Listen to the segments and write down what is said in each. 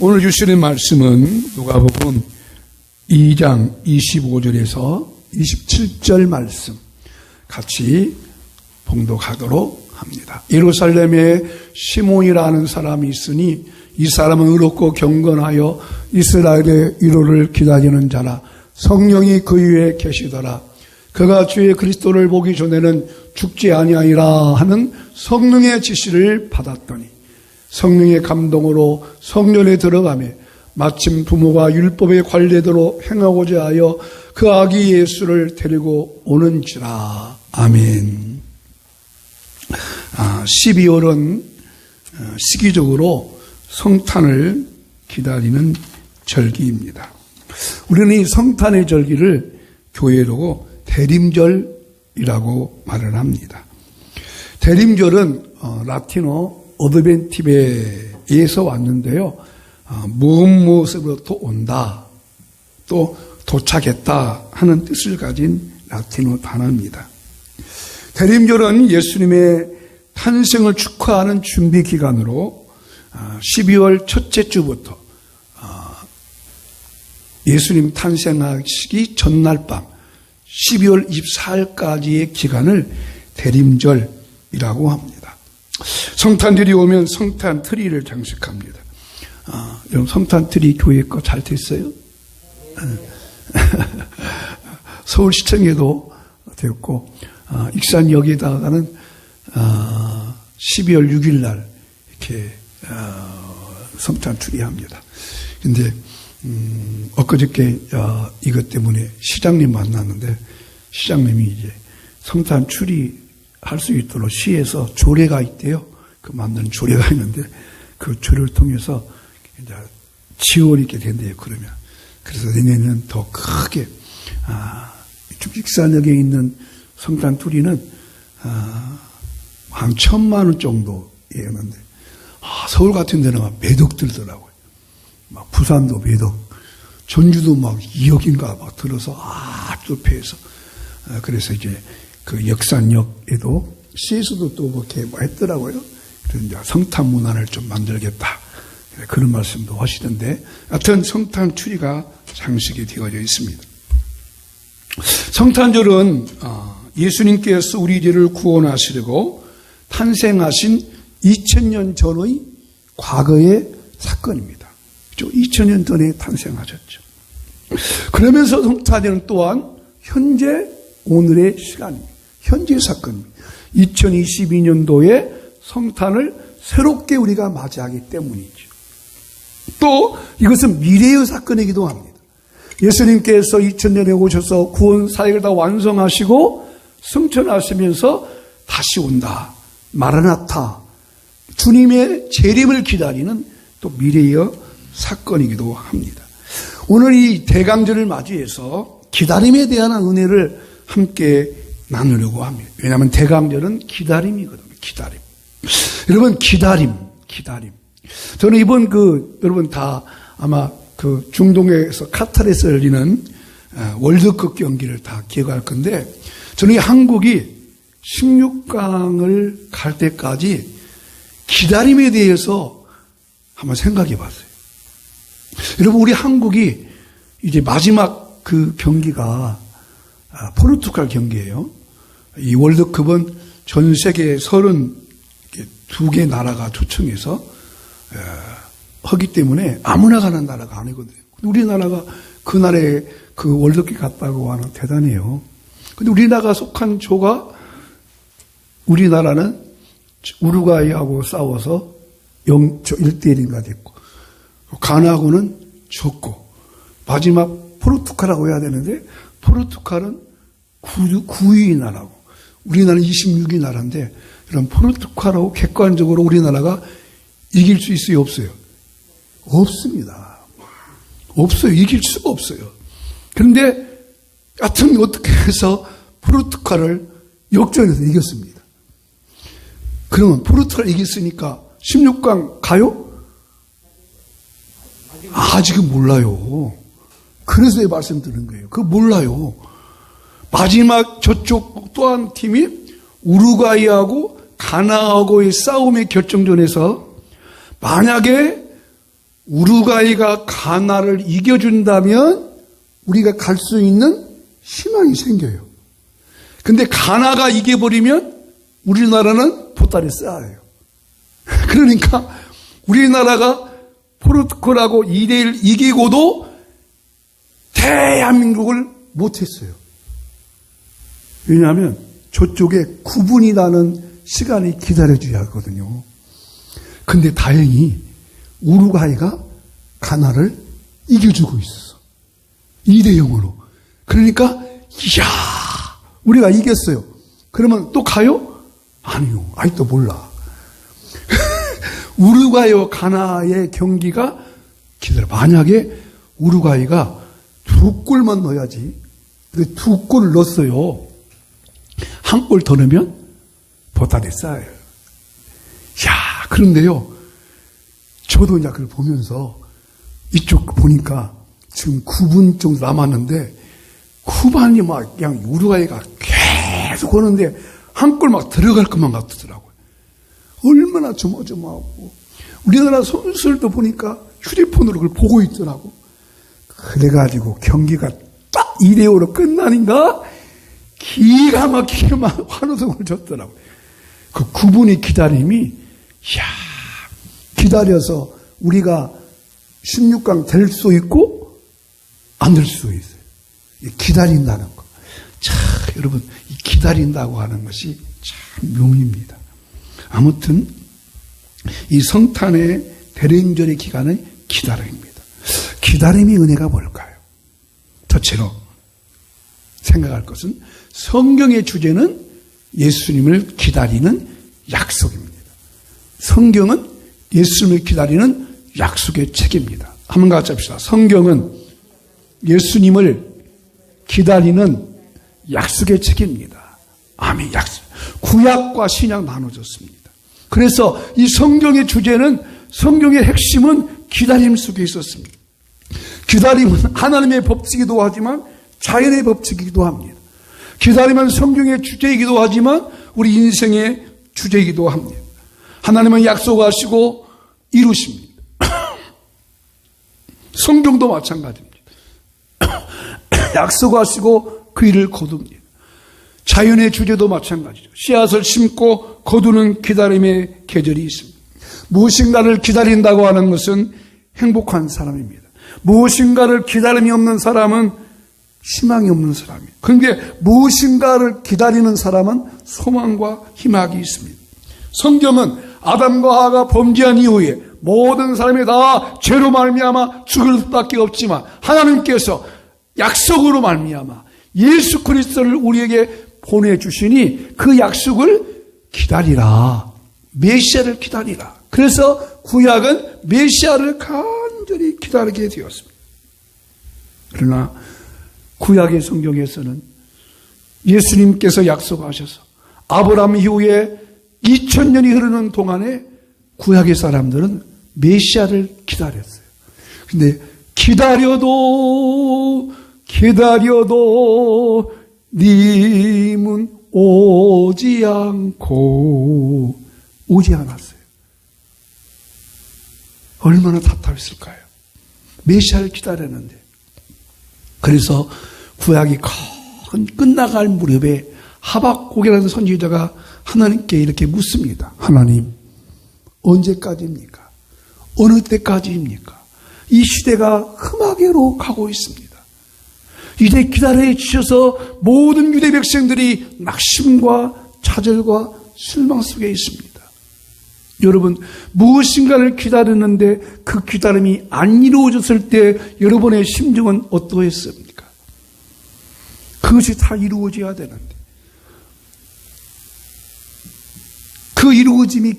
오늘 주시는 말씀은 누가복음 2장 25절에서 27절 말씀 같이 봉독하도록 합니다. 예루살렘에 시몬이라는 사람이 있으니 이 사람은 의롭고 경건하여 이스라엘의 위로를 기다리는 자라. 성령이 그 위에 계시더라. 그가 주의 그리스도를 보기 전에는 죽지 아니하리라 하는 성령의 지시를 받았더니 성령의 감동으로 성전에 들어가매 마침 부모가 율법의 관례대로 행하고자 하여 그 아기 예수를 데리고 오는지라. 아멘. 12월은 시기적으로 성탄을 기다리는 절기입니다. 우리는 이 성탄의 절기를 교회로 대림절이라고 말을 합니다. 대림절은 라틴어 어드벤티베에서 왔는데요. 무엇으로부터 온다, 또 도착했다 하는 뜻을 가진 라틴어 단어입니다. 대림절은 예수님의 탄생을 축하하는 준비 기간으로 12월 첫째 주부터 예수님 탄생하시기 전날 밤 12월 24일까지의 기간을 대림절이라고 합니다. 성탄절이 오면 성탄 트리를 장식합니다. 여러분 성탄 트리 교회 거 잘 됐어요? 서울시청에도 되었고 익산역에다가는 12월 6일 날 이렇게 성탄 트리 합니다. 근데 엊그저께 이것 때문에 시장님 만났는데 시장님이 이제 성탄 트리 할 수 있도록 시에서 조례가 있대요. 그 만드는 조례가 있는데 그 조례를 통해서 이제 지원이 있게 된대요. 그러면 그래서 내년에는 더 크게 익산역에 있는 성탄 트리는 한 1,000만 원 정도였는데 서울 같은 데는 막 매덕 들더라고요. 막 부산도 매덕, 전주도 막 2억인가 막 들어서 높이에서 그래서 이제 그 역산역에도 시에서도 또 그렇게 했더라고요. 그래서 이제 성탄 문화를 좀 만들겠다 그런 말씀도 하시던데, 하여튼 성탄 추리가 장식이 되어져 있습니다. 성탄절은 예수님께서 우리 죄를 구원하시려고 탄생하신 2000년 전의 과거의 사건입니다. 2000년 전에 탄생하셨죠. 그러면서 성탄절은 또한 현재 오늘의 시간입니다. 현재 사건입니다. 2022년도에 성탄을 새롭게 우리가 맞이하기 때문이죠. 또 이것은 미래의 사건이기도 합니다. 예수님께서 2000년에 오셔서 구원 사역을 다 완성하시고 승천하시면서 다시 온다. 마라나타. 주님의 재림을 기다리는 또 미래의 사건이기도 합니다. 오늘 이 대강절을 맞이해서 기다림에 대한 은혜를 함께 나누려고 합니다. 왜냐하면 대강절은 기다림이거든요. 기다림. 여러분 기다림. 저는 이번 여러분 다 아마 중동에서 카타르에서 열리는 월드컵 경기를 다 기억할 건데, 저는 이 한국이 16강을 갈 때까지 기다림에 대해서 한번 생각해 봤어요. 여러분 우리 한국이 이제 마지막 그 경기가 포르투갈 경기예요. 이 월드컵은 전 세계 32개 나라가 초청해서 하기 때문에 아무나 가는 나라가 아니거든요. 우리나라가 그 나라에 그 월드컵 갔다고 하는 대단해요. 근데 우리나라가 속한 조가, 우리나라는 우루과이하고 싸워서 1대1인가 됐고, 가나하고는 졌고, 마지막 포르투갈하고 해야 되는데 포르투갈은 9위 나라고 우리나라는 26위 나라인데, 이런 포르투갈하고 객관적으로 우리나라가 이길 수 있어요, 없어요? 없습니다. 없어요. 이길 수가 없어요. 그런데 하여튼 어떻게 해서 포르투갈을 역전해서 이겼습니다. 그러면 포르투갈 이겼으니까 16강 가요? 아직은 몰라요. 그래서 말씀드리는 거예요. 그거 몰라요. 마지막 저쪽 또한 팀이 우루과이하고 가나하고의 싸움의 결정전에서 만약에 우루과이가 가나를 이겨준다면 우리가 갈 수 있는 희망이 생겨요. 근데 가나가 이겨버리면 우리나라는 보따리 쌓여요. 그러니까 우리나라가 포르투갈하고 2대1 이기고도 대한민국을 못했어요. 왜냐하면 저쪽에 9분이 나는 시간이 기다려줘야 하거든요. 근데 다행히 우루과이가 가나를 이겨주고 있었어. 2대0으로. 그러니까 이야 우리가 이겼어요. 그러면 또 가요? 아니요. 아직도 몰라. 우루과이와 가나의 경기가 기다려. 만약에 우루과이가 2골만 넣어야지. 근데 2골을 넣었어요. 한 골 더 넣으면 보따리 쌓여요. 야, 그런데요. 저도 이제 그걸 보면서 이쪽 보니까 지금 9분 정도 남았는데 후반이 막 그냥 우루과이가 계속 오는데 한 골 막 들어갈 것만 같더라고요. 얼마나 조마조마하고 우리나라 선수들도 보니까 휴대폰으로 그걸 보고 있더라고. 그래가지고 경기가 딱 2대5로 끝나니까 기가 막히게 막 환호성을 줬더라고요. 그 9분의 기다림이 이야 기다려서 우리가 16강 될 수 있고 안 될 수 있어요. 기다린다는 거. 참 여러분 이 기다린다고 하는 것이 참 묘입니다. 아무튼 이 성탄의 대령절의 기간은 기다림입니다. 기다림의 은혜가 뭘까요? 첫째로 생각할 것은 성경의 주제는 예수님을 기다리는 약속입니다. 성경은 예수님을 기다리는 약속의 책입니다. 한번 같이 합시다. 성경은 예수님을 기다리는 약속의 책입니다. 아멘. 약속. 구약과 신약 나눠졌습니다. 그래서 이 성경의 주제는 성경의 핵심은 기다림 속에 있었습니다. 기다림은 하나님의 법칙이기도 하지만 자연의 법칙이기도 합니다. 기다림은 성경의 주제이기도 하지만 우리 인생의 주제이기도 합니다. 하나님은 약속하시고 이루십니다. 성경도 마찬가지입니다. 약속하시고 그 일을 거둡니다. 자연의 주제도 마찬가지죠. 씨앗을 심고 거두는 기다림의 계절이 있습니다. 무엇인가를 기다린다고 하는 것은 행복한 사람입니다. 무엇인가를 기다림이 없는 사람은 희망이 없는 사람이에요. 그런데 무엇인가를 기다리는 사람은 소망과 희망이 있습니다. 성경은 아담과 하와가 범죄한 이후에 모든 사람이 다 죄로 말미암아 죽을 수밖에 없지만 하나님께서 약속으로 말미암아 예수 그리스도를 우리에게 보내주시니 그 약속을 기다리라. 메시아를 기다리라. 그래서 구약은 메시아를 간절히 기다리게 되었습니다. 그러나 구약의 성경에서는 예수님께서 약속하셔서 아브라함 이후에 2000년이 흐르는 동안에 구약의 사람들은 메시아를 기다렸어요. 근데 기다려도 님은 오지 않았어요. 얼마나 답답했을까요? 메시아를 기다렸는데. 그래서 구약이 끝나갈 무렵에 하박국이라는 선지자가 하나님께 이렇게 묻습니다. 하나님, 언제까지입니까? 어느 때까지입니까? 이 시대가 흠하게로 가고 있습니다. 이제 기다려 주셔서 모든 유대 백성들이 낙심과 좌절과 실망 속에 있습니다. 여러분, 무엇인가를 기다리는데 그 기다림이 안 이루어졌을 때 여러분의 심정은 어떠했습니까? 그것이 다 이루어져야 되는데 그 이루어짐이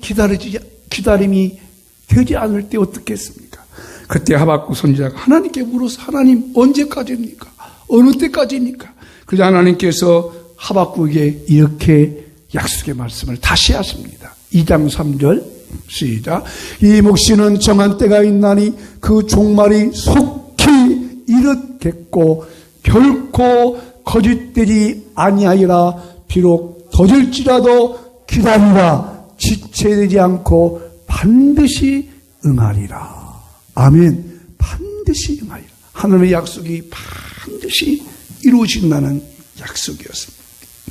기다림이 되지 않을 때 어떻겠습니까? 그때 하박국 선지자가 하나님께 물어서 하나님 언제까지입니까? 어느 때까지입니까? 그래서 하나님께서 하박국에게 이렇게 약속의 말씀을 다시 하십니다. 2장 3절 시작. 이 몫이는 정한 때가 있나니 그 종말이 속히 이르겠고 결코 거짓되지 아니하리라. 비록 더딜지라도 기다리라. 지체되지 않고 반드시 응하리라. 아멘. 반드시 응하리라. 하나님의 약속이 반드시 이루어진다는 약속이었습니다.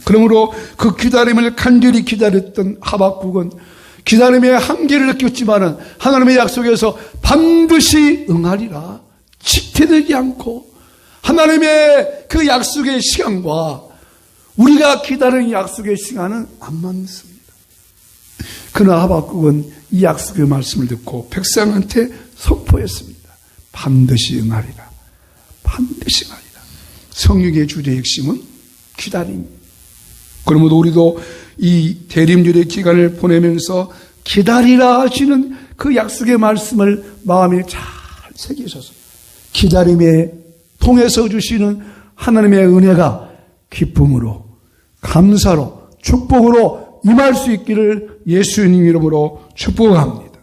그러므로 그 기다림을 간절히 기다렸던 하박국은 기다림의 한계를 느꼈지만은 하나님의 약속에서 반드시 응하리라 지체되지 않고 하나님의 그 약속의 시간과 우리가 기다리는 약속의 시간은 안 맞습니다. 그러나 하박국은 이 약속의 말씀을 듣고 백성한테 선포했습니다. 반드시 응하리라. 반드시 응하리라. 성령의 주제의 핵심은 기다림입니다. 그러므로 우리도 이 대림절의 기간을 보내면서 기다리라 하시는 그 약속의 말씀을 마음에 잘 새기셔서 기다림에 통해서 주시는 하나님의 은혜가 기쁨으로 감사로 축복으로 임할 수 있기를 예수님 이름으로 축복합니다.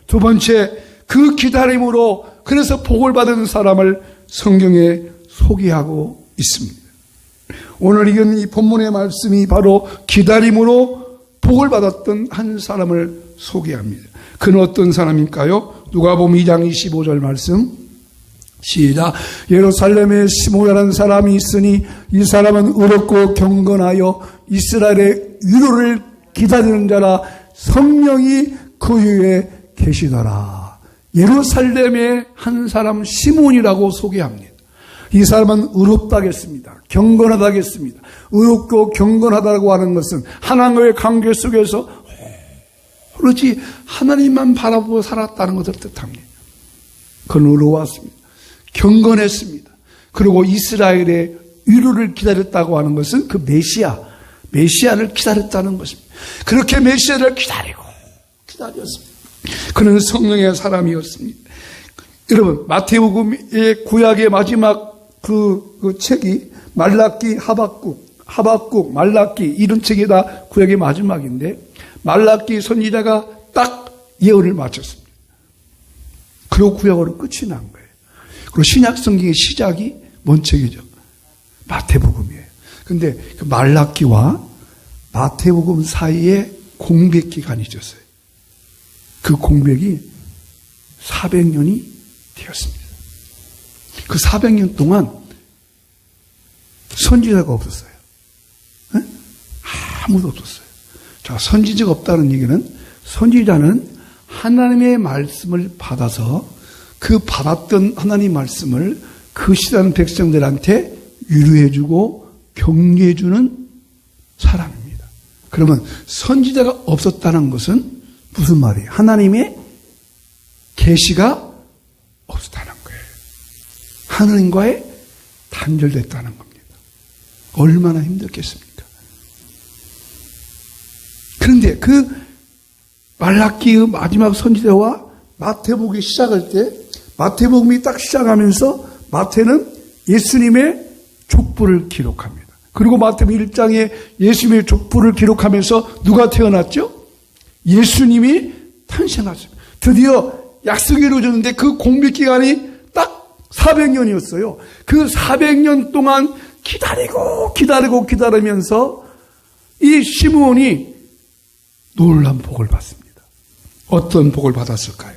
두 번째, 그 기다림으로 그래서 복을 받은 사람을 성경에 소개하고 있습니다. 오늘 읽은 이 본문의 말씀이 바로 기다림으로 복을 받았던 한 사람을 소개합니다. 그는 어떤 사람일까요? 누가복음 2장 25절 말씀 시작. 예루살렘에 시몬이라는 사람이 있으니 이 사람은 의롭고 경건하여 이스라엘의 위로를 기다리는 자라 성령이 그 위에 계시더라. 예루살렘의 한 사람 시몬이라고 소개합니다. 이 사람은 의롭다겠습니다. 경건하다겠습니다. 의롭고 경건하다고 하는 것은 하나님과의 관계 속에서 오로지 하나님만 바라보고 살았다는 것을 뜻합니다. 그는 의로웠습니다. 경건했습니다. 그리고 이스라엘의 위로를 기다렸다고 하는 것은 그 메시아를 기다렸다는 것입니다. 그렇게 메시아를 기다렸습니다. 그는 성령의 사람이었습니다. 여러분, 마태복음의 구약의 마지막 그 책이 말라기, 하박국, 말라기 이런 책이 다 구약의 마지막인데 말라기 선지자가 딱 예언을 마쳤습니다. 그리고 구약으로 끝이 난 거예요. 그리고 신약 성경의 시작이 뭔 책이죠? 마태복음이에요. 근데 그 말라기와 마태복음 사이에 공백 기간이 있었어요. 그 공백이 400년이 되었습니다. 그 400년 동안 선지자가 없었어요. 네? 아무도 없었어요. 자, 선지자가 없다는 얘기는 선지자는 하나님의 말씀을 받아서 그 받았던 하나님의 말씀을 그 시대하는 백성들한테 위로해주고 격려해주는 사람입니다. 그러면 선지자가 없었다는 것은 무슨 말이에요? 하나님의 계시가 없었다는 거예요. 하나님과의 단절됐다는 겁니다. 얼마나 힘들겠습니까? 그런데 그 말라기의 마지막 선지자와 마태복음이 시작할 때 마태복음이 딱 시작하면서 마태는 예수님의 족보를 기록합니다. 그리고 마태복음 1장에 예수님의 족보를 기록하면서 누가 태어났죠? 예수님이 탄생하셨습니다. 드디어 약속이 이루어졌는데 그 공백 기간이 딱 400년이었어요. 그 400년 동안 기다리면서 이 시므온이 놀라운 복을 받습니다. 어떤 복을 받았을까요?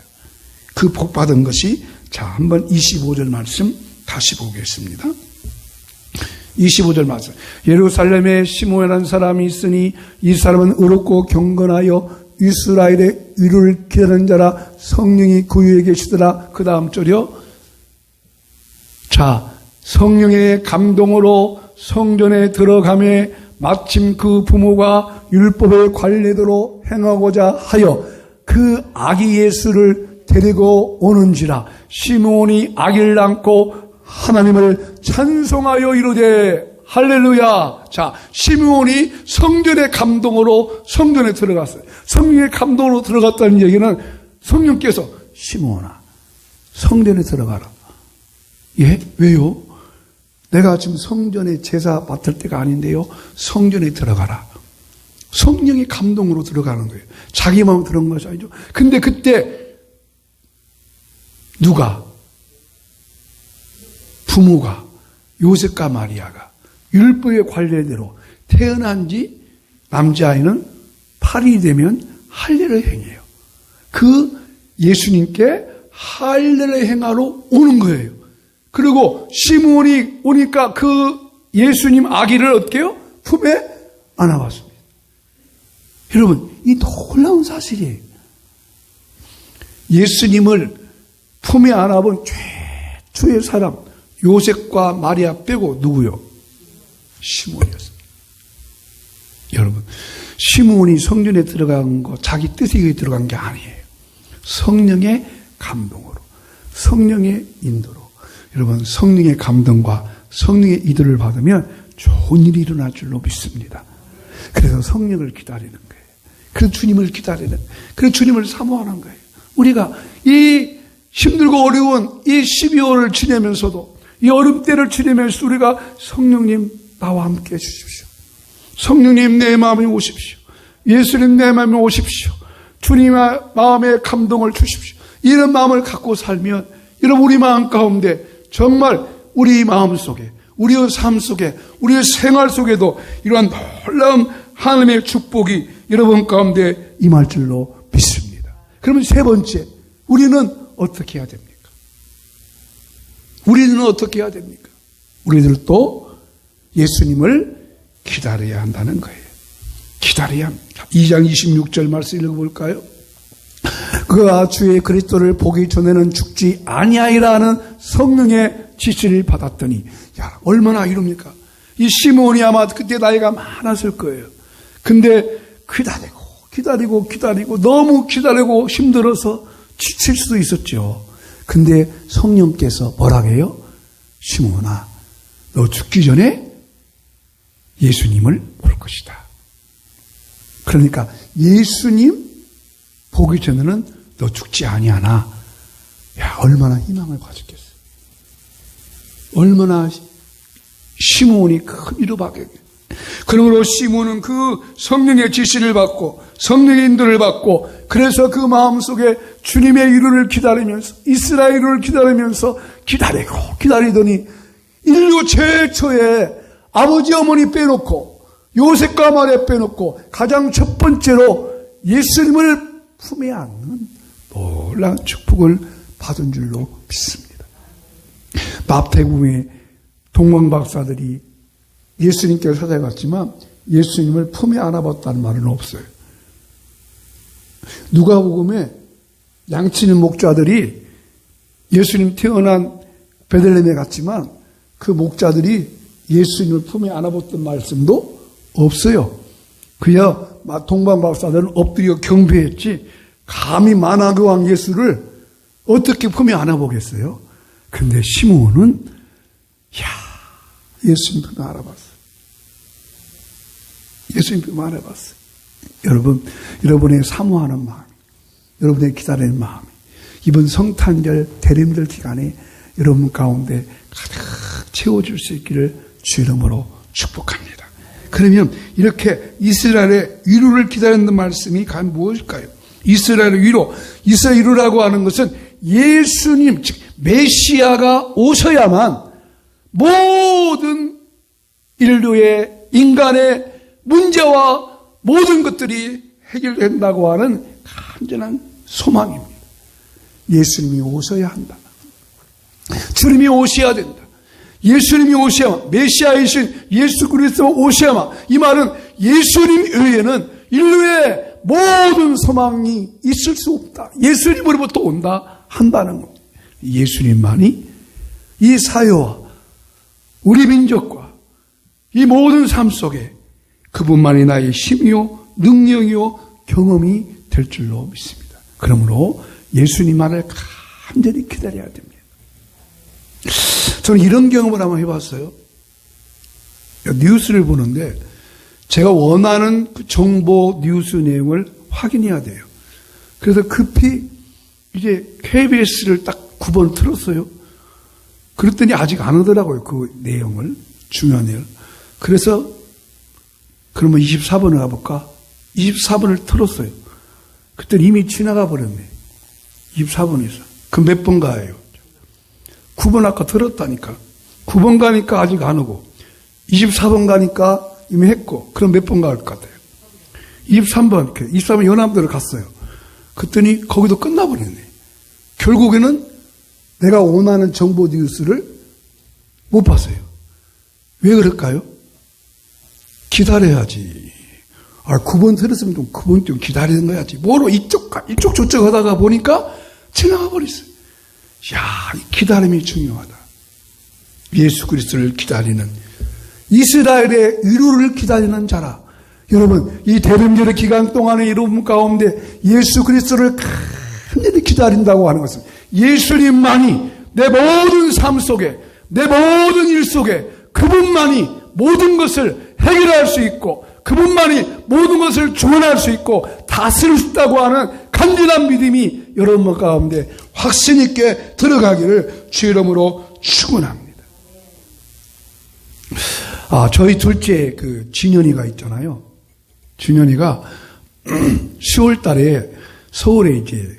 그 복 받은 것이 자, 한번 25절 말씀 다시 보겠습니다. 25절 말씀. 예루살렘에 시므온이라는 사람이 있으니 이 사람은 의롭고 경건하여 이스라엘의 위로를 기다리는 자라 성령이 그 위에 계시더라. 그 다음 절이요. 자, 성령의 감동으로 성전에 들어가매 마침 그 부모가 율법의 관례대로 행하고자 하여 그 아기 예수를 데리고 오는지라 시므온이 아기를 안고 하나님을 찬송하여 이르되 할렐루야. 자, 시므온이 성전의 감동으로 성전에 들어갔어요. 성령의 감동으로 들어갔다는 얘기는 성령께서 시므온아 성전에 들어가라. 예? 왜요? 내가 지금 성전에 제사 맡을 때가 아닌데요. 성전에 들어가라. 성령의 감동으로 들어가는 거예요. 자기 마음으로 들어간 것이 아니죠. 근데 그때 누가? 부모가 요셉과 마리아가 율법의 관례대로 태어난 지 남자아이는 8일이 되면 할례를 행해요. 그 예수님께 할례를 행하러 오는 거예요. 그리고 시므온이 오니까 그 예수님 아기를 어떻게 해요? 품에 안아봤습니다. 여러분, 이 놀라운 사실이에요. 예수님을 품에 안아본 최초의 사람, 요셉과 마리아 빼고 누구요? 시므온이었어요. 여러분, 시므온이 성전에 들어간 거 자기 뜻에 들어간 게 아니에요. 성령의 감동으로, 성령의 인도로. 여러분, 성령의 감동과 성령의 인도를 받으면 좋은 일이 일어날 줄로 믿습니다. 그래서 성령을 기다리는 거예요. 그래서 주님을 기다리는, 그래서 주님을 사모하는 거예요. 우리가 이 힘들고 어려운 이 12월을 지내면서도, 이 얼음 때를 지내면서 우리가 성령님 나와 함께 해주십시오. 성령님 내 마음에 오십시오. 예수님 내 마음에 오십시오. 주님의 마음에 감동을 주십시오. 이런 마음을 갖고 살면 여러분, 우리 마음 가운데 정말 우리 마음 속에, 우리의 삶 속에, 우리의 생활 속에도 이러한 놀라운 하나님의 축복이 여러분 가운데 임할 줄로 믿습니다. 그러면 세 번째, 우리는 어떻게 해야 됩니까? 우리는 어떻게 해야 됩니까? 우리들도 예수님을 기다려야 한다는 거예요. 기다려야 합니다. 2장 26절 말씀 읽어볼까요? 그가 주의 그리스도를 보기 전에는 죽지 아니하리라는 성령의 지시를 받았더니, 야, 얼마나 이릅니까? 이 시므온이 아마 그때 나이가 많았을 거예요. 근데 기다리고 너무 기다리고 힘들어서 지칠 수도 있었죠. 근데 성령께서 뭐라고 해요? 시므온아, 너 죽기 전에 예수님을 볼 것이다. 그러니까 예수님 보기 전에는 너 죽지 아니하나. 야, 얼마나 희망을 가졌겠어요. 얼마나 시므온이 큰 위로 받겠어요. 그러므로 시므온은 그 성령의 지시를 받고 성령의 인도를 받고, 그래서 그 마음속에 주님의 이루를 기다리면서, 이스라엘을 기다리면서 기다리더니 인류 최초에 아버지 어머니 빼놓고 요셉과 마리아 빼놓고 가장 첫 번째로 예수님을 품에 안는 놀라운 축복을 받은 줄로 믿습니다. 마태복음에 동방박사들이 예수님께서 찾아갔지만 예수님을 품에 안아봤다는 말은 없어요. 누가복음에 양치는 목자들이 예수님 태어난 베들레헴에 갔지만 그 목자들이 예수님을 품에 안아봤던 말씀도 없어요. 그야 동방박사들은 엎드려 경배했지 감히 만왕의 왕 예수를 어떻게 품에 안아보겠어요? 근데 시므온은 예수님 품에 안아봤어요. 예수님 품에 안아봤어요. 여러분, 여러분의 사모하는 마음, 여러분의 기다리는 마음이 이번 성탄절 대림절 기간에 여러분 가운데 가득 채워줄 수 있기를 주 이름으로 축복합니다. 그러면 이렇게 이스라엘의 위로를 기다리는 말씀이 과연 무엇일까요? 이스라엘의 위로, 이스라엘 위로라고 하는 것은 예수님, 즉 메시아가 오셔야만 모든 인류의 인간의 문제와 모든 것들이 해결된다고 하는 간절한 소망입니다. 예수님이 오셔야 한다. 주님이 오셔야 된다. 예수님이 오셔야만, 메시아이신 예수 그리스도 오셔야만. 이 말은 예수님 외에는 인류의 모든 소망이 있을 수 없다. 예수님으로부터 온다 한다는 겁니다. 예수님만이 이 사회와 우리 민족과 이 모든 삶 속에 그분만이 나의 힘이요 능력이요 경험이 될 줄로 믿습니다. 그러므로 예수님만을 간절히 기다려야 됩니다. 저는 이런 경험을 한번 해봤어요. 뉴스를 보는데 제가 원하는 그 정보 뉴스 내용을 확인해야 돼요. 그래서 급히 이제 KBS를 딱 9번 틀었어요. 그랬더니 아직 안 오더라고요. 그 내용을, 중요한 내용을. 그래서 그러면 24번을 가볼까? 24번을 틀었어요. 그때 이미 지나가 버렸네. 24번에서. 그 몇 번 가요? 9번 아까 들었다니까. 9번 가니까 아직 안 오고 24번 가니까 이미 했고, 그럼 몇 번 갈 것 같아요? 23번 연암대로 갔어요. 그랬더니 거기도 끝나버렸네. 결국에는 내가 원하는 정보 뉴스를 못 봤어요. 왜 그럴까요? 기다려야지. 9번 들었으면 좀 9번 좀 기다리는 거야지. 뭐로 이쪽 저쪽 하다가 보니까 지나가 버렸어요. 야, 이 기다림이 중요하다. 예수 그리스도를 기다리는, 이스라엘의 위로를 기다리는 자라. 여러분, 이 대림절의 기간 동안의 여러분 가운데 예수 그리스도를 간절히 기다린다고 하는 것은 예수님만이 내 모든 삶 속에, 내 모든 일 속에 그분만이 모든 것을 해결할 수 있고, 그분만이 모든 것을 주관할 수 있고 다스릴 수 있다고 하는 간절한 믿음이 여러분 가운데 확신 있게 들어가기를 주 이름으로 축원합니다. 저희 둘째 진현이가 있잖아요. 진현이가 10월 달에 서울에 이제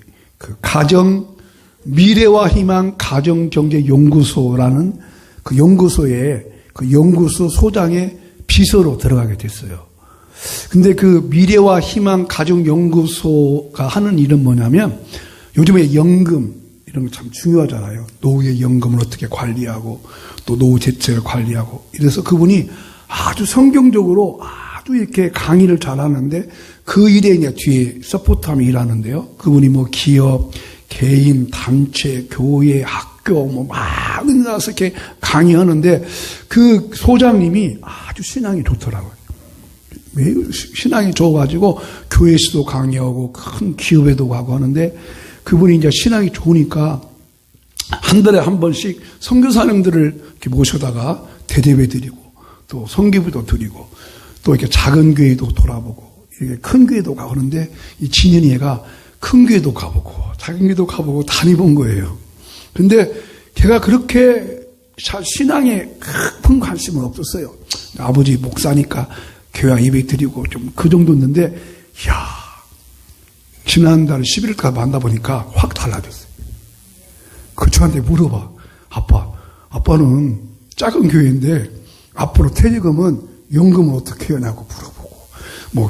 미래와 희망 가정경제연구소라는 그 연구소에 연구소 소장의 비서로 들어가게 됐어요. 근데 미래와 희망 가정연구소가 하는 일은 뭐냐면, 요즘에 연금 이런 거 참 중요하잖아요. 노후의 연금을 어떻게 관리하고 또 노후 대책을 관리하고, 이래서 그분이 아주 성경적으로 아주 이렇게 강의를 잘하는데, 그 일에 이제 뒤에 서포트하며 일하는데요. 그분이 기업, 개인, 단체, 교회, 학교 많은 데서 이렇게 강의하는데, 그 소장님이 아주 신앙이 좋더라고요. 매우 신앙이 좋아가지고 교회에서도 강의하고 큰 기업에도 가고 하는데, 그분이 이제 신앙이 좋으니까 한 달에 한 번씩 선교사님들을 이렇게 모셔다가 대접해 드리고, 또 선교부도 드리고, 또 이렇게 작은 교회도 돌아보고, 이렇게 큰 교회도 가고 하는데, 이 진현이 애가 큰 교회도 가보고 작은 교회도 가보고 다니본 거예요. 근데 걔가 그렇게 신앙에 큰 관심은 없었어요. 아버지 목사니까 교회 예배 드리고 좀 그 정도였는데, 이야, 지난달 11일까지 만나보니까 확 달라졌어요. 그 저한테 물어봐. 아빠는 작은 교회인데 앞으로 퇴직금은 연금을 어떻게 하냐고 물어보고,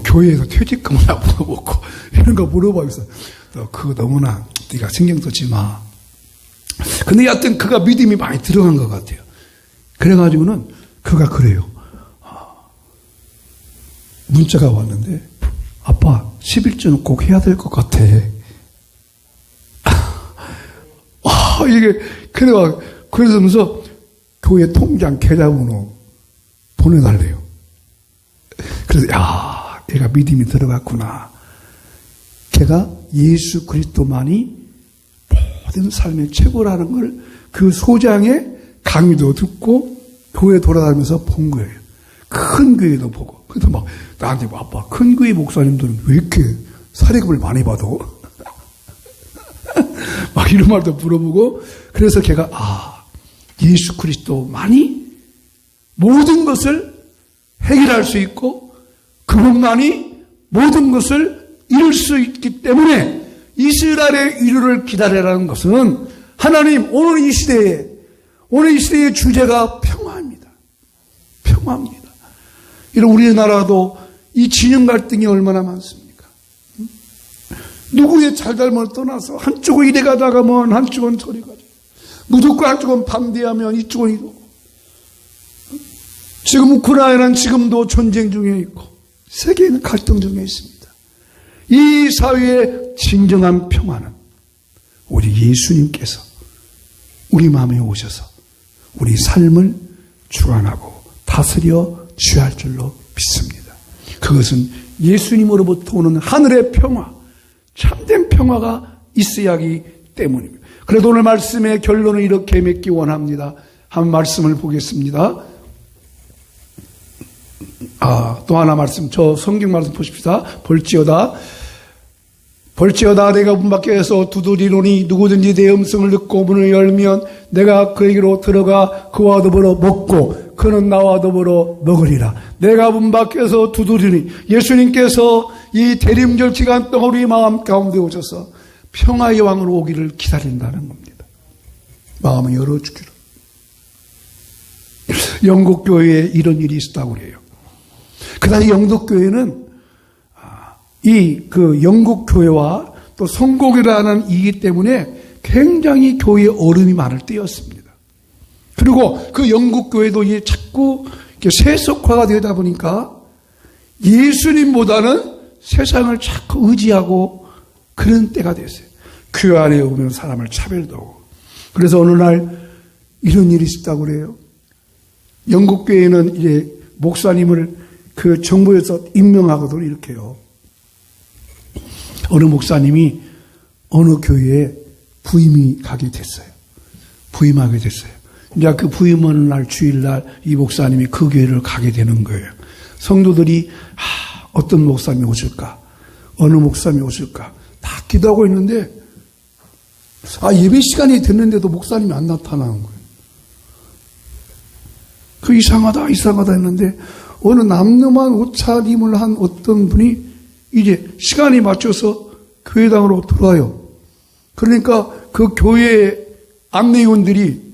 교회에서 퇴직금을 물어보고 이런 거 물어봐서, 그거 너무나 네가 신경 쓰지 마. 근데 여하튼 그가 믿음이 많이 들어간 것 같아요. 그래가지고는 그가 그래요. 문자가 왔는데, 아빠 11조는 꼭 해야 될 것 같아. 이게 그러면서 교회 통장 계좌번호 보내달래요. 그래서 얘가 믿음이 들어갔구나. 걔가 예수 그리스도만이 모든 삶의 최고라는 걸 그 소장의 강의도 듣고 교회 돌아다니면서 본 거예요. 큰 교회도 보고. 그래서 나한테 아빠, 큰 교회 목사님들은 왜 이렇게 사례금을 많이 받아? 이런 말도 물어보고, 그래서 걔가 예수 그리스도만이 모든 것을 해결할 수 있고 그분만이 모든 것을 이룰 수 있기 때문에 이스라엘의 위로를 기다리라는 것은, 하나님 오늘 이 시대의 주제가 평화입니다. 평화입니다. 이런 우리나라도 이 진영 갈등이 얼마나 많습니까? 누구의 잘잘못을 떠나서 한쪽은 이래 가다가 한쪽은 저리 가죠. 무조건 한쪽은 반대하면 이쪽은 이러고. 지금 우크라이나는 지금도 전쟁 중에 있고 세계는 갈등 중에 있습니다. 이 사회의 진정한 평화는 우리 예수님께서 우리 마음에 오셔서 우리 삶을 주관하고 다스려 취할 줄로 믿습니다. 그것은 예수님으로부터 오는 하늘의 평화, 참된 평화가 있어야 하기 때문입니다. 그래도 오늘 말씀의 결론을 이렇게 맺기 원합니다. 한 말씀을 보겠습니다. 또 하나 말씀, 저 성경 말씀 보십시다. 볼지어다 내가 문 밖에서 두드리노니 누구든지 내 음성을 듣고 문을 열면 내가 그에게로 들어가 그와 더불어 먹고 그는 나와 더불어 먹으리라. 내가 문 밖에서 두드리니, 예수님께서 이 대림절 기간 동안 우리 마음 가운데 오셔서 평화의 왕으로 오기를 기다린다는 겁니다. 마음을 열어주기를. 영국교회에 이런 일이 있었다고 그래요. 그다음에 영국교회는 영국교회와 또 성공이라는 이기 때문에 굉장히 교회에 어려움이 많을 때였습니다. 그리고 그 영국 교회도 이제 자꾸 세속화가 되다 보니까 예수님보다는 세상을 자꾸 의지하고 그런 때가 됐어요. 교회 안에 오면 사람을 차별도 하고. 그래서 어느 날 이런 일이 있었다고 그래요. 영국 교회는 이제 목사님을 그 정부에서 임명하거든 이렇게요. 어느 목사님이 어느 교회에 부임이 가게 됐어요. 부임하게 됐어요. 이제 그 부임하는 날 주일날 이 목사님이 그 교회를 가게 되는 거예요. 성도들이 어떤 목사님이 오실까? 어느 목사님이 오실까? 다 기도하고 있는데 예배 시간이 됐는데도 목사님이 안 나타나는 거예요. 그 이상하다 했는데 어느 남녀만 옷차림을 한 어떤 분이 이제 시간이 맞춰서 교회당으로 들어와요. 그러니까 그 교회 안내위원들이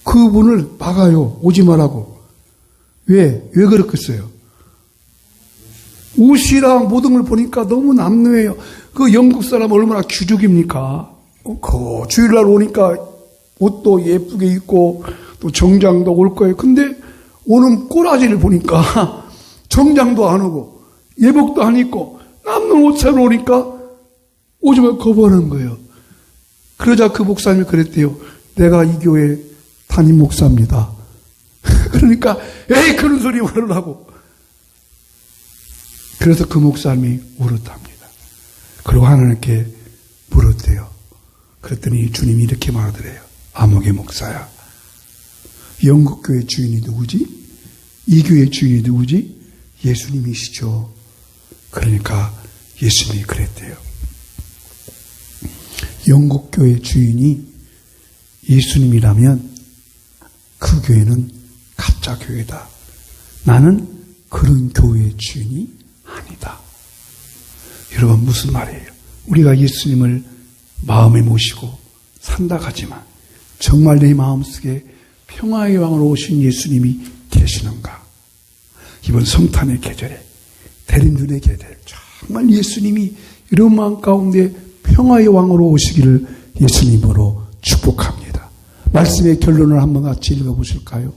그분을 막아요. 오지 말라고. 왜 그렇겠어요? 옷이랑 모든 걸 보니까 너무 남루해요. 그 영국 사람 얼마나 귀족입니까? 그 주일날 오니까 옷도 예쁘게 입고 또 정장도 올 거예요. 근데 오는 꼬라지를 보니까 정장도 안 오고 예복도 안 입고 남는 옷차로 오니까 오지만 거부하는 거예요. 그러자 그 목사님이 그랬대요. 내가 이 교회 담임 목사입니다. 그러니까 에이 그런 소리 말으라고. 그래서 그 목사님이 울었답니다. 그리고 하나님께 물었대요. 그랬더니 주님이 이렇게 말하더래요. 아목의 목사야. 영국 교회 주인이 누구지? 이 교회 주인이 누구지? 예수님이시죠. 그러니까 예수님이 그랬대요. 영국 교회 주인이 예수님이라면 그 교회는 가짜 교회다. 나는 그런 교회의 주인이 아니다. 여러분 무슨 말이에요? 우리가 예수님을 마음에 모시고 산다 하지만 정말 내 마음속에 평화의 왕으로 오신 예수님이 계시는가? 이번 성탄의 계절에 대림준의 계절 정말 예수님이 이런 마음 가운데 평화의 왕으로 오시기를 예수님으로 축복합니다. 말씀의 결론을 한번 같이 읽어보실까요?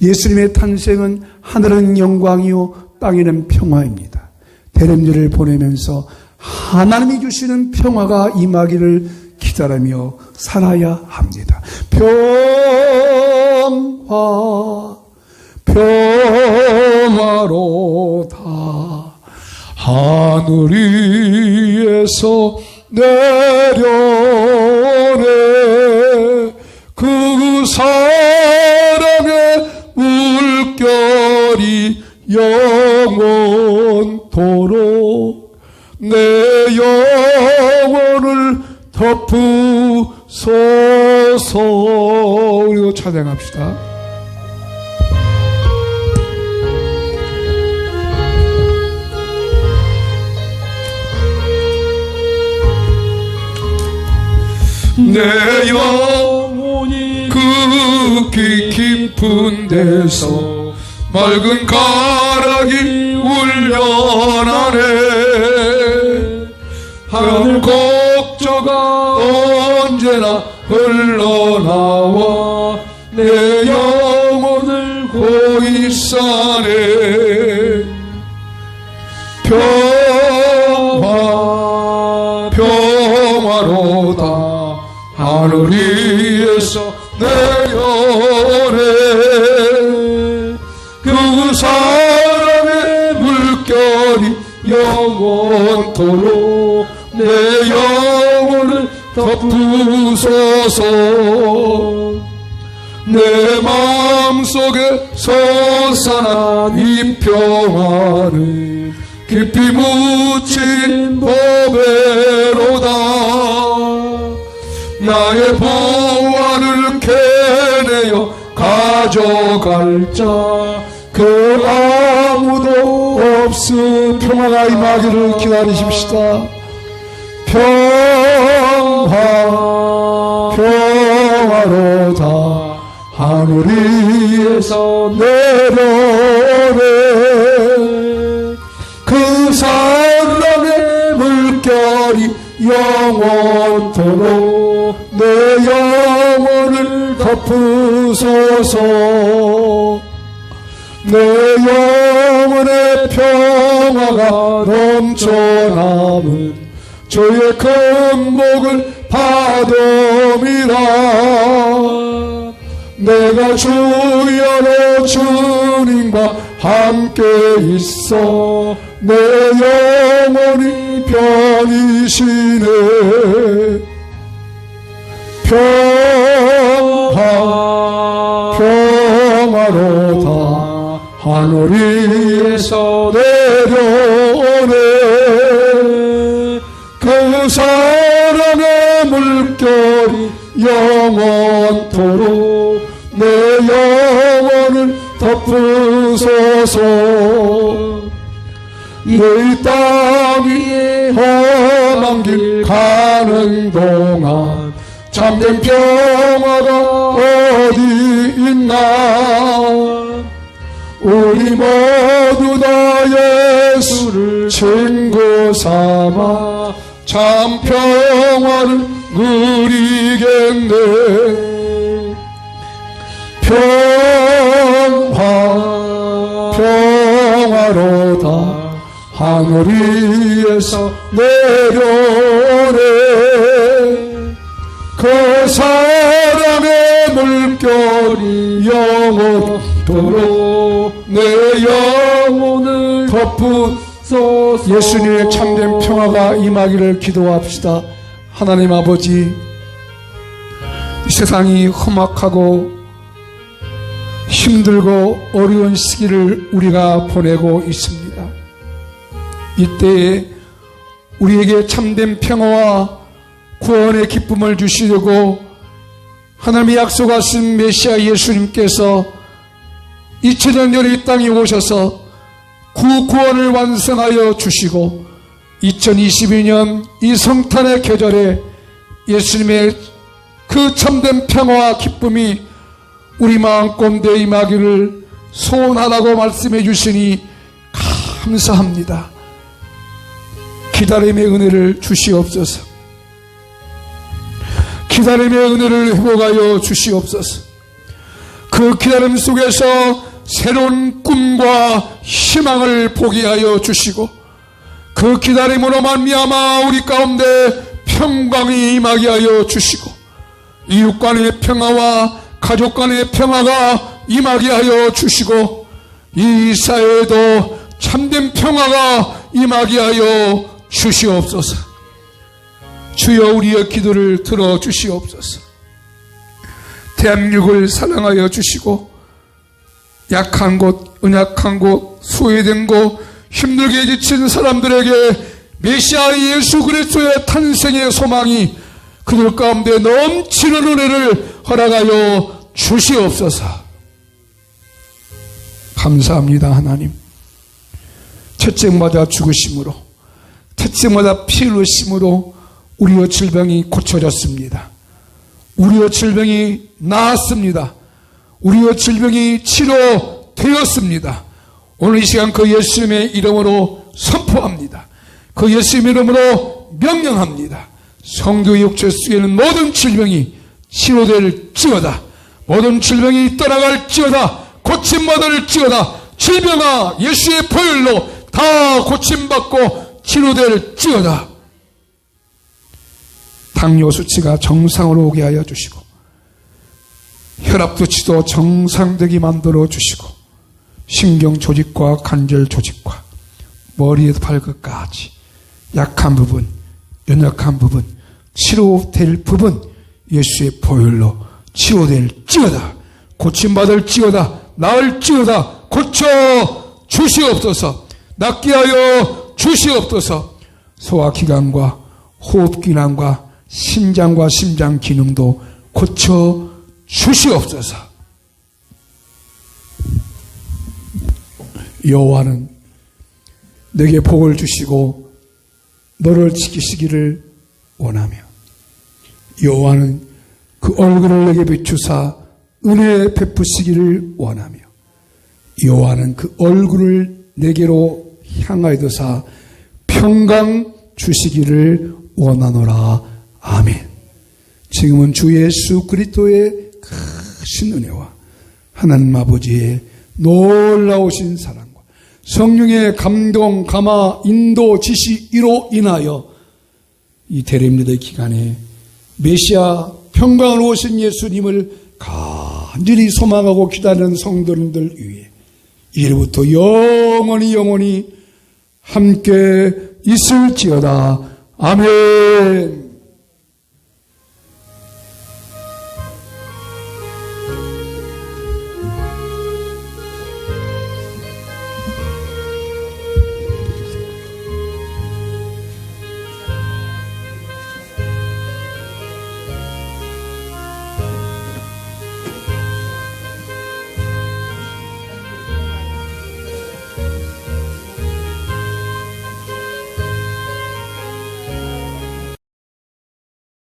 예수님의 탄생은 하늘은 영광이요 땅에는 평화입니다. 대림절을 보내면서 하나님이 주시는 평화가 임하기를 기다리며 살아야 합니다. 평화로다 하늘 위에서 내려오네 그 사랑의 물결이 영원토록 내 영혼을 덮으소서. 우리도 찬양합시다. 내 영혼이 그 깊은 데서 맑은 가락이 울려나네 하늘 곡조가 언제나 흘러나와 내 영혼을 고이 싸네 평화로다 하늘 위에서 내려오네 그 사랑의 물결이 영원토록 내 영혼을 덮으소서. 내 마음속에 솟아난 이 평화는 깊이 묻힌 보배로다. 나의 보화를 캐내어 가져갈 자 그 아무도 없음. 평화가 임하기를 기다리십시다. 평화로다 하늘 위에서 내려오네 그 사랑의 물결이 영원토록 내 영혼을 덮으소서. 내 영혼의 평화가 넘쳐남은 주의 큰 복을 받음이라. 내가 주여로 주님과 함께 있어 내 영혼이 편이시네. 평화로다 하늘 위에서 내려오네. 그 사랑의 물결이 영원토록 내 영혼을 덮으소서. 이 땅 위에 험한 길 가는 동안 참된 평화가 어디 있나. 우리 모두 다 예수를 친구 삼아 참 평화를 누리겠네. 평화로다 하늘 위에서 내려오네. 그 사랑의 물결이 영원토록 내 영혼을 덮으소서. 예수님의 참된 평화가 임하기를 기도합시다. 하나님 아버지, 이 세상이 험악하고 힘들고 어려운 시기를 우리가 보내고 있습니다. 이때에 우리에게 참된 평화와 구원의 기쁨을 주시려고 하나님이 약속하신 메시아 예수님께서 2000년 전에 이 땅에 오셔서 구원을 완성하여 주시고 2022년 이 성탄의 계절에 예수님의 그 참된 평화와 기쁨이 우리 마음가운데 임하기를 소원하라고 말씀해 주시니 감사합니다. 기다림의 은혜를 주시옵소서. 기다림의 은혜를 회복하여 주시옵소서. 그 기다림 속에서 새로운 꿈과 희망을 보게 하여 주시고 그 기다림으로 말미암아 우리 가운데 평강이 임하게 하여 주시고 이웃 간의 평화와 가족 간의 평화가 임하게 하여 주시고 이 사회에도 참된 평화가 임하게 하여 주시옵소서. 주여 우리의 기도를 들어주시옵소서. 대한민국을 사랑하여 주시고 약한 곳, 연약한 곳, 소외된 곳, 힘들게 지친 사람들에게 메시아 예수 그리스도의 탄생의 소망이 그들 가운데 넘치는 은혜를 허락하여 주시옵소서. 감사합니다. 하나님, 첫째마다 죽으심으로, 첫째마다 피 흘리심으로 우리의 질병이 고쳐졌습니다. 우리의 질병이 나았습니다. 우리의 질병이 치료되었습니다. 오늘 이 시간 그 예수님의 이름으로 선포합니다. 그 예수님의 이름으로 명령합니다. 성도의 육체 속에 있는 모든 질병이 치료될지어다. 모든 질병이 떠나갈지어다. 고침받을지어다. 질병아 예수의 보혈로 다 고침받고 치료될지어다. 당뇨 수치가 정상으로 오게 하여 주시고 혈압 수치도 정상되게 만들어 주시고 신경 조직과 관절 조직과 머리에서 발끝까지 약한 부분, 연약한 부분, 치료될 부분 예수의 보혈로 치료될지어다. 고침받을지어다. 나을지어다. 고쳐 주시옵소서. 낫게 하여 주시옵소서. 소화기관과 호흡기관과 신장과 심장 기능도 고쳐 주시옵소서. 여호와는 내게 복을 주시고 너를 지키시기를 원하며 여호와는 그 얼굴을 내게 비추사 은혜 베푸시기를 원하며 여호와는 그 얼굴을 내게로 향하여 두사 평강 주시기를 원하노라. 아멘. 지금은 주 예수 그리스도의 크신 은혜와 하나님 아버지의 놀라우신 사랑과 성령의 감동, 감화, 인도, 지시, 이로 인하여 이 대림리더 기간에 메시아 평강으로 오신 예수님을 간절히 소망하고 기다리는 성도님들 위해 이제부터 영원히 함께 있을지어다. 아멘.